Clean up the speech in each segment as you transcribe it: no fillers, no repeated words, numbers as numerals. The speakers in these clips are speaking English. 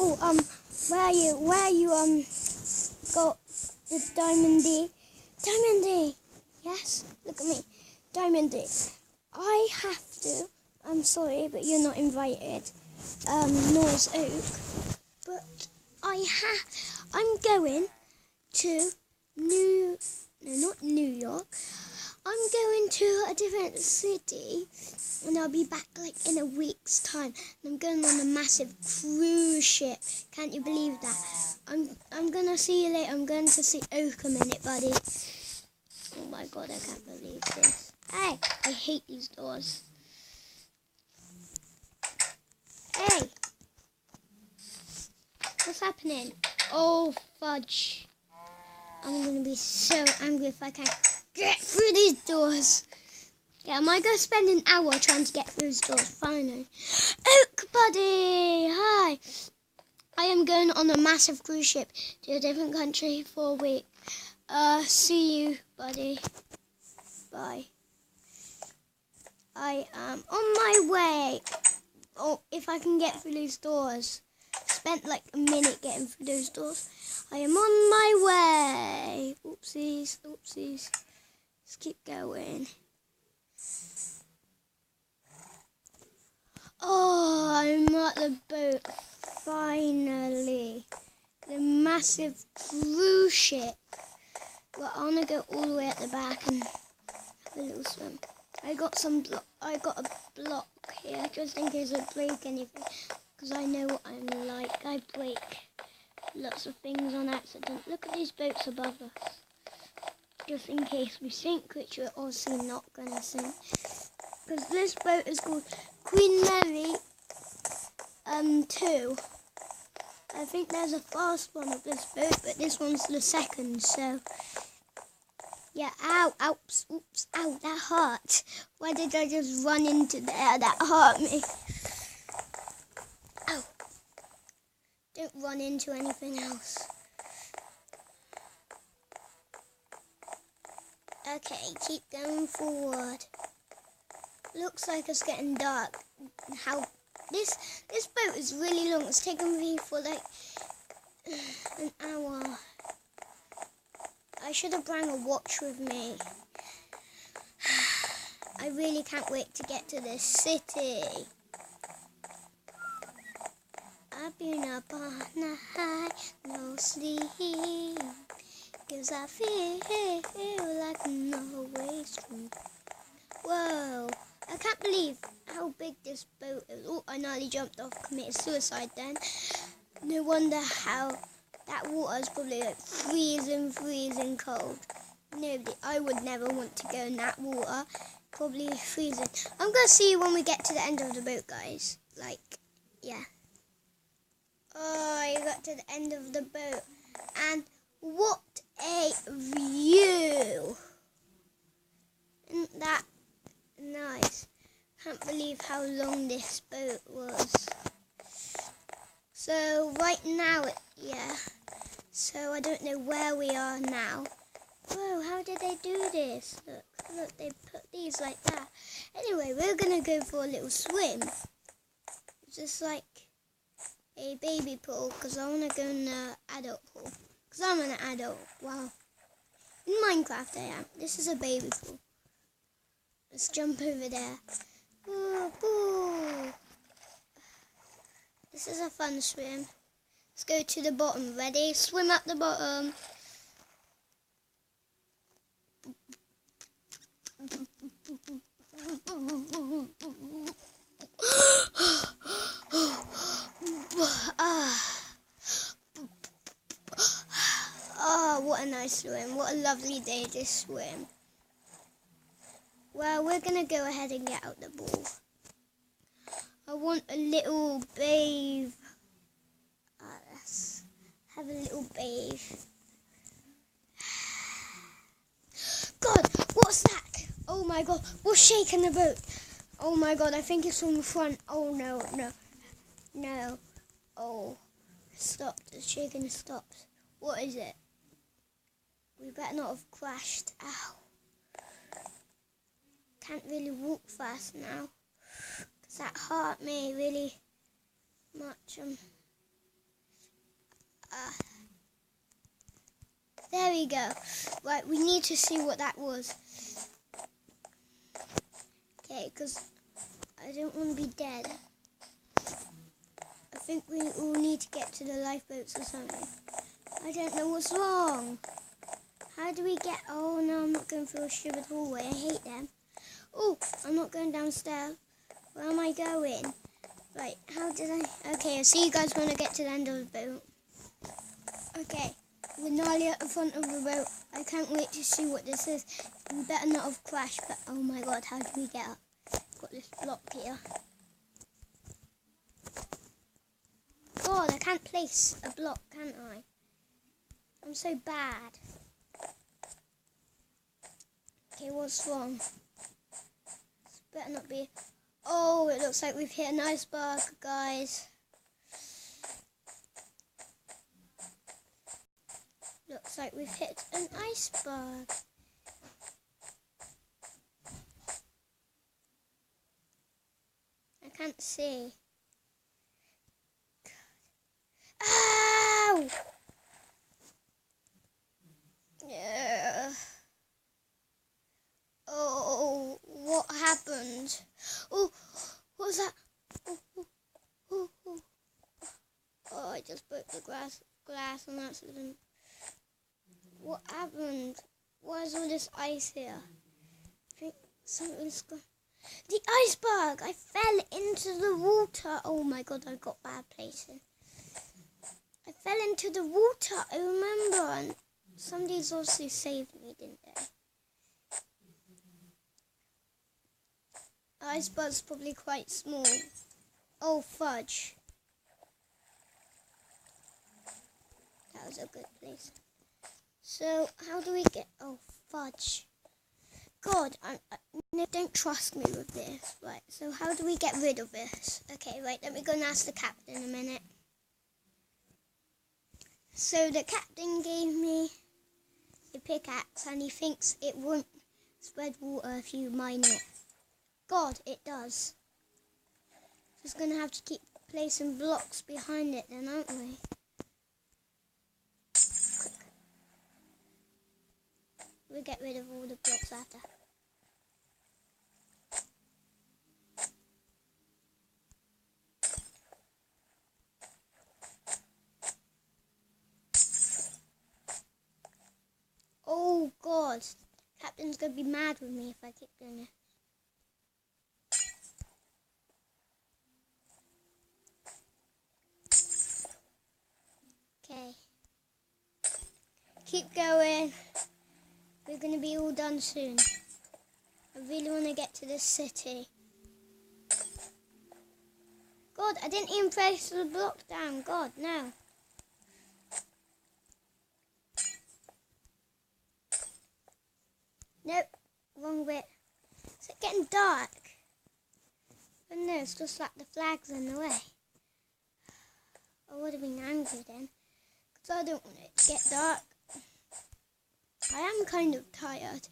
Oh, where you got the Diamond D? Diamond D! Yes, look at me. Diamond D. I have to. I'm sorry, but you're not invited. Noah's Oak. But I'm going to not New York. I'm going to a different city, and I'll be back like in a week's time. And I'm going on a massive cruise ship. Can't you believe that? I'm gonna see you later. I'm going to see Oak a minute, buddy. Oh my god, I can't believe this. Hey, I hate these doors. Hey, what's happening? Oh fudge! I'm gonna be so angry if I can't get through these doors. Yeah, I might go spend an hour trying to get through these doors. Finally. Oak buddy! Hi! I am going on a massive cruise ship to a different country for a week. See you, buddy. Bye. I am on my way. Oh, if I can get through these doors. Spent like a minute getting through those doors. I am on my way. Oopsies, oopsies. Let's keep going. Oh, I'm at the boat. Finally. The massive cruise ship. Well, I'm gonna go all the way at the back and have a little swim. I got a block here just in case I break anything, because I know what I'm like. I break lots of things on accident. Look at these boats above us. Just in case we sink, which we're obviously not gonna sink, because this boat is called Queen Mary 2. I think there's a fast one of this boat, but this one's the second, so yeah. Ow, oops, ow, that hurt. Why did I just run into there? That hurt me. Ow. Don't run into anything else. Okay, keep going forward. Looks like it's getting dark. This boat is really long. It's taken me for like an hour. I should have brought a watch with me. I really can't wait to get to this city. I've been up on a high, no sleep, 'cause I feel like I'm always through. Whoa, I can't believe how big this boat is. Oh, I nearly jumped off, committed suicide then. No wonder how that water is probably like freezing cold. I would never want to go in that water. Probably freezing. I'm going to see you when we get to the end of the boat, guys. Like, yeah. Oh, I got to the end of the boat. And what a view. Isn't that nice? Can't believe how long this boat was. So right now, so I don't know where we are now. Whoa, how did they do this? Look, they put these like that. Anyway, we're gonna go for a little swim. It's just like a baby pool, because I want to go in the adult pool. Because I'm an adult. Wow. In Minecraft I am. This is a baby pool. Let's jump over there. Ooh, ooh. This is a fun swim. Let's go to the bottom. Ready? Swim up the bottom. Oh, what a nice swim. What a lovely day to swim. Well, we're going to go ahead and get out the ball. I want a little bathe. Let's have a little bathe. God, what's that? Oh my god, what's shaking the boat? Oh my god, I think it's from the front. Oh no. Oh, it stopped. The shaking stopped. What is it? We better not have crashed. Ow. Can't really walk fast now. 'Cause that hurt me really much. There we go. Right, we need to see what that was. Okay, because I don't want to be dead. I think we all need to get to the lifeboats or something. I don't know what's wrong. How do we get... Oh, no, I'm not going through a shivered hallway. I hate them. Oh, I'm not going downstairs. Where am I going? Right, how did I... Okay, I'll see you guys when I get to the end of the boat. Okay, we're nearly at the front of the boat. I can't wait to see what this is. We better not have crashed, but oh my god, how do we get up? Got this block here. God, I can't place a block, can't I? I'm so bad. Okay, what's wrong? This better not be... Oh, it looks like we've hit an iceberg, guys. Looks like we've hit an iceberg. I can't see. Ow! Yeah. Oh, what happened? Oh, what was that? Oh, I just broke the glass on accident. What happened? Why is all this ice here? I think something's gone. The iceberg! I fell into the water. Oh my god, I got bad placing. I fell into the water, I remember. And somebody's also saved me, didn't they? The iceberg's probably quite small. Oh, fudge. That was a good place. So, how do we get... Oh, fudge. God, no, don't trust me with this. Right, so how do we get rid of this? Okay, right, let me go and ask the captain a minute. So, the captain gave me a pickaxe and he thinks it won't spread water if you mine it. God, it does. Just going to have to keep placing blocks behind it then, aren't we? We'll get rid of all the blocks after. Oh god, Captain's gonna be mad with me if I keep doing it. Okay. Keep going. We're going to be all done soon. I really want to get to this city. God, I didn't even place the block down. God, no. Nope, wrong bit. Is it getting dark? Oh no, it's just like the flag's in the way. I would have been angry then, because I don't want it to get dark. I am kind of tired.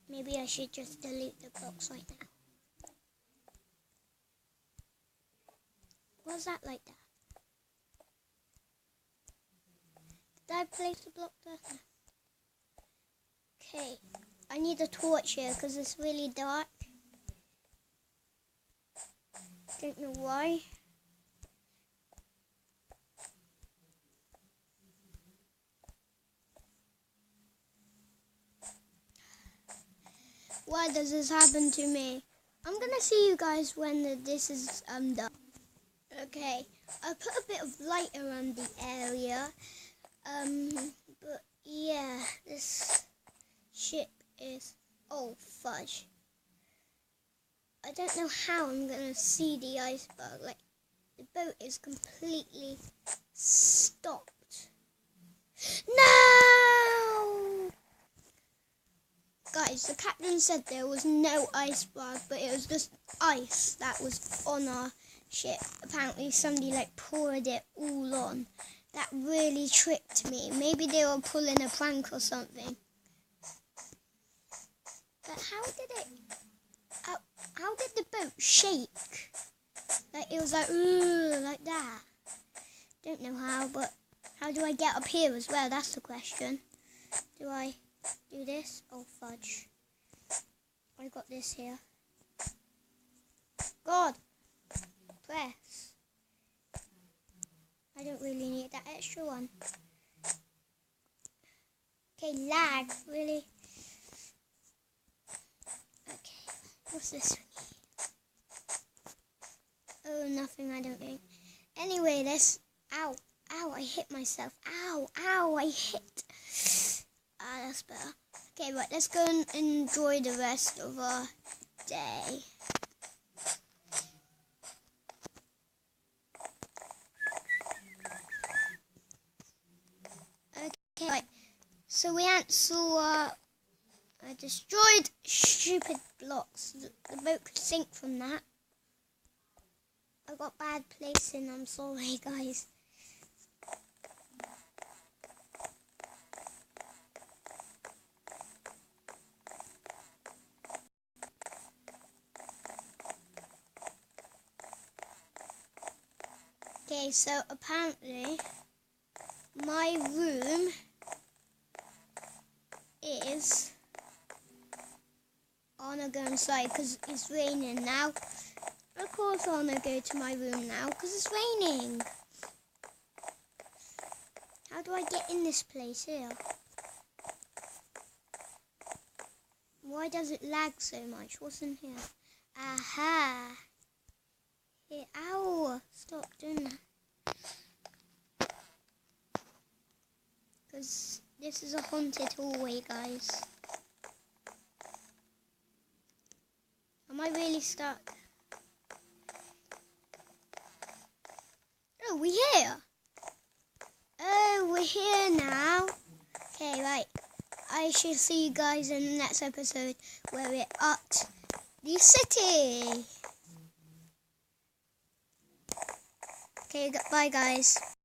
Maybe I should just delete the blocks right now. Was that like that? Did I place the block there? Okay, I need a torch here because it's really dark. Don't know why. Why does this happen to me? I'm gonna see you guys when this is done. Okay, I put a bit of light around the area. But yeah, this ship is... Oh, fudge. I don't know how I'm gonna see the iceberg. Like, the boat is completely stopped. No! Guys, the captain said there was no iceberg, but it was just ice that was on our ship. Apparently somebody like poured it all on. That really tricked me. Maybe they were pulling a prank or something. But how did the boat shake? Like it was like, ooh, like that. Don't know how, but how do I get up here as well? That's the question. Do I do this? Oh, fudge. I got this here. God! Press. I don't really need that extra one. Okay, lag, really. Okay, what's this one? Oh, nothing, I don't think. Anyway, let's... Ow, ow, I hit myself. Ow, ow, I hit. Ah, that's better. Okay, right, let's go and enjoy the rest of our day. Okay, right. So we saw I destroyed stupid blocks. The boat could sink from that. I got bad placing, I'm sorry guys. Okay, so apparently my room is... I'm gonna go inside because it's raining now. Of course I'm gonna go to my room now because it's raining. How do I get in this place here? Why does it lag so much? What's in here? Aha! Here, ow! Stop doing that. Because this is a haunted hallway, guys. Am I really stuck? Oh, we're here. Oh, we're here now. Okay, right. I shall see you guys in the next episode where we're at the city. Okay, bye guys.